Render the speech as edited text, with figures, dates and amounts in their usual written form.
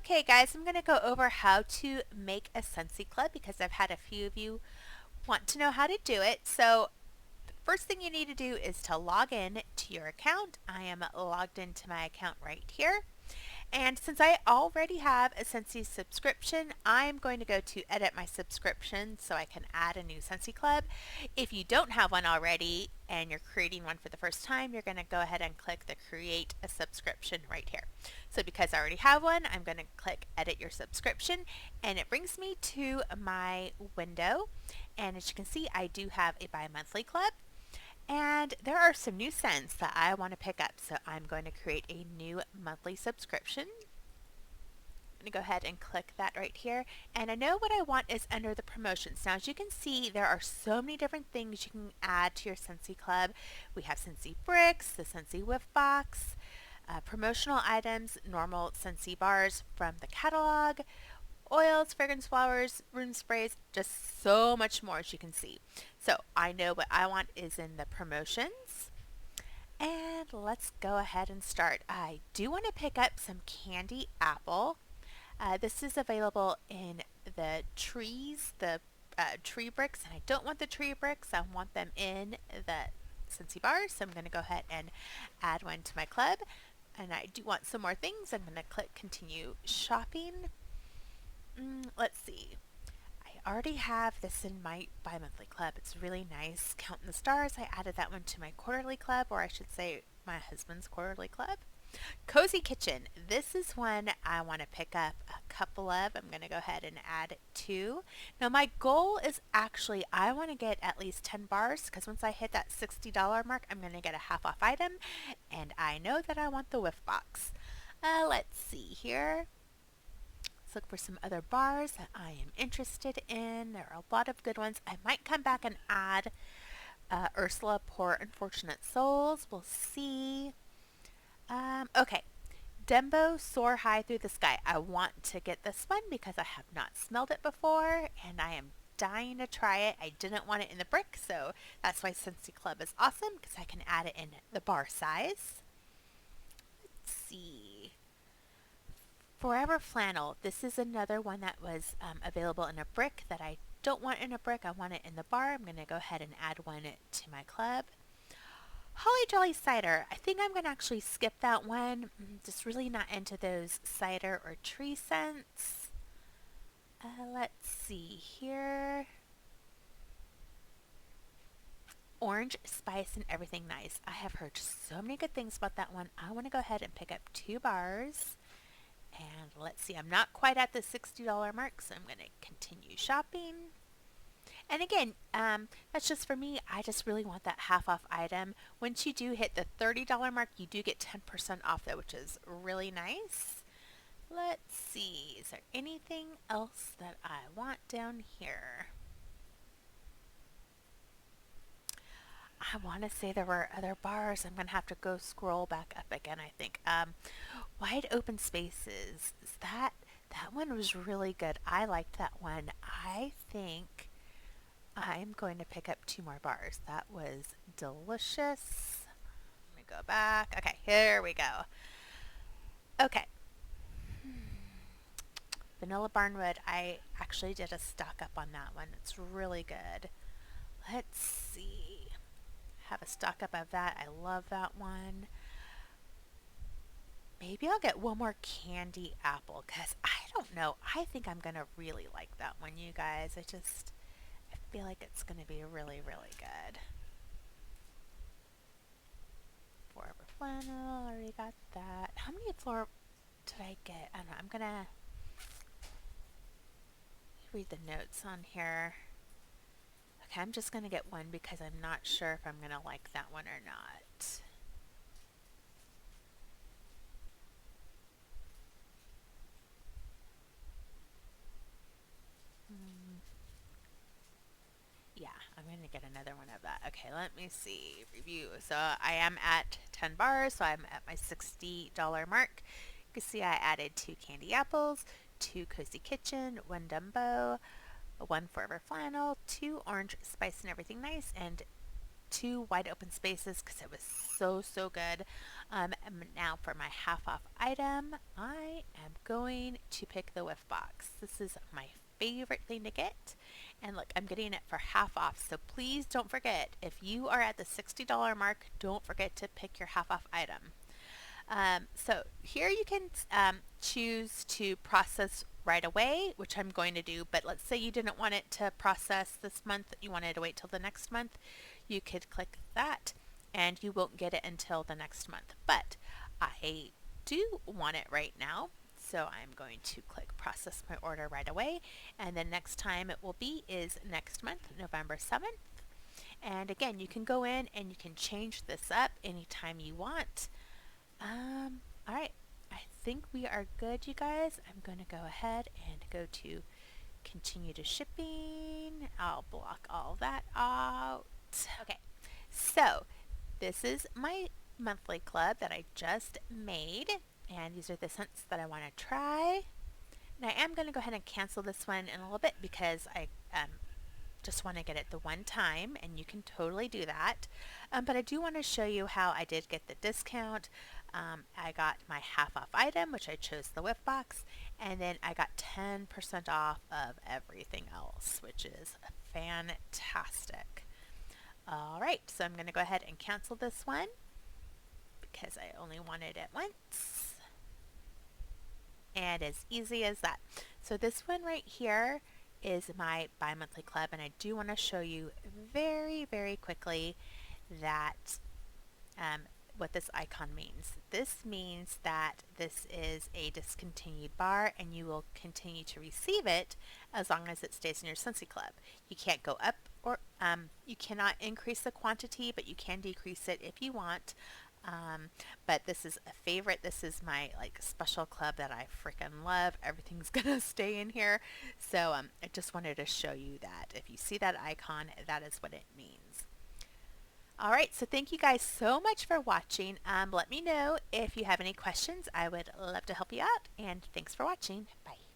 Okay guys, I'm going to go over how to make a Scentsy Club because I've had a few of you want to know how to do it. So the first thing you need to do is to log in to your account. I am logged into my account right here. And since I already have a Scentsy subscription, I'm going to go to edit my subscription so I can add a new Scentsy Club. If you don't have one already and you're creating one for the first time, you're going to go ahead and click the create a subscription right here. So because I already have one, I'm going to click edit your subscription and it brings me to my window. And as you can see, I do have a bi-monthly club. And there are some new scents that I want to pick up, so I'm going to create a new monthly subscription. I'm going to go ahead and click that right here. And I know what I want is under the promotions. Now, as you can see, there are so many different things you can add to your Scentsy Club. We have Scentsy Bricks, the Scentsy Whiff Box, promotional items, normal Scentsy bars from the catalog, oils, fragrance flowers, room sprays, just so much more as you can see. So I know what I want is in the promotions. And let's go ahead and start. I do want to pick up some candy apple. This is available in the trees, the tree bricks, and I don't want the tree bricks. I want them in the Scentsy bars, so I'm going to go ahead and add one to my club. And I do want some more things. I'm going to click continue shopping. Let's see. I already have this in my bi-monthly club. It's really nice. Counting the stars, I added that one to my quarterly club, or I should say my husband's quarterly club. Cozy Kitchen. This is one I want to pick up a couple of. I'm going to go ahead and add 2. Now my goal is actually I want to get at least 10 bars because once I hit that $60 mark, I'm going to get a half off item, and I know that I want the Whiff Box. Let's see here. Let's look for some other bars that I am interested in. There are a lot of good ones. I might come back and add Ursula Poor Unfortunate Souls. We'll see. Okay. Dumbo Soar High Through the Sky. I want to get this one because I have not smelled it before and I am dying to try it. I didn't want it in the brick, so that's why Scentsy Club is awesome because I can add it in the bar size. Let's see. Forever Flannel. This is another one that was available in a brick that I don't want in a brick. I want it in the bar. I'm going to go ahead and add one to my club. Holly Jolly Cider. I think I'm going to actually skip that one. Just really not into those cider or tree scents. Let's see here. Orange Spice and Everything Nice. I have heard so many good things about that one. I want to go ahead and pick up 2 bars. And let's see, I'm not quite at the $60 mark, so I'm going to continue shopping. And again, that's just for me. I just really want that half off item. Once you do hit the $30 mark, you do get 10% off though, which is really nice. Let's see, is there anything else that I want down here? I want to say there were other bars. I'm going to have to go scroll back up again, I think. Wide Open Spaces. That one was really good. I liked that one. I think I'm going to pick up 2 more bars. That was delicious. Let me go back. Okay, here we go. Okay. Vanilla Barnwood. I actually did a stock up on that one. It's really good. Let's see. Have a stock up of that. I love that one. Maybe I'll get one more candy apple because I don't know. I think I'm going to really like that one, you guys. I feel like it's going to be really, really good. Forever Flannel, already got that. How many floor did I get? I don't know. I'm going to read the notes on here. Okay, I'm just going to get one because I'm not sure if I'm going to like that one or not. Yeah, I'm going to get another one of that. Okay, let me see. Review. So I am at 10 bars, so I'm at my $60 mark. You can see I added 2 candy apples, 2 Cozy Kitchen, 1 Dumbo, 1 Forever Flannel, 2 Orange Spice and Everything Nice, and 2 wide open spaces because it was so good. And now for my half off item, I am going to pick the Whiff Box. This is my favorite thing to get. And look, I'm getting it for half off. So please don't forget, if you are at the $60 mark, don't forget to pick your half off item. So here you can choose to process right away, which I'm going to do, but let's say you didn't want it to process this month, you wanted to wait till the next month, you could click that and you won't get it until the next month. But I do want it right now, so I'm going to click process my order right away, and the next time it will be is next month, November 7th. And again, you can go in and you can change this up anytime you want. All right, I think we are good, you guys. I'm going to go ahead and go to continue to shipping. I'll block all that out. Okay, so this is my monthly club that I just made, and these are the scents that I want to try. And I am going to go ahead and cancel this one in a little bit because I just want to get it the one time, and you can totally do that. But I do want to show you how I did get the discount. I got my half off item, which I chose the Whiff Box, and then I got 10% off of everything else, which is fantastic. All right, so I'm going to go ahead and cancel this one because I only wanted it once. And as easy as that. So this one right here is my bi-monthly club, and I do want to show you very quickly that what this icon means. This means that this is a discontinued bar and you will continue to receive it as long as it stays in your Scentsy Club. You can't go up or you cannot increase the quantity, but you can decrease it if you want. But this is a favorite. This is my like special club that I freaking love. Everything's gonna stay in here. So I just wanted to show you that. If you see that icon, that is what it means. All right, so thank you guys so much for watching. Let me know if you have any questions. I would love to help you out, and thanks for watching. Bye.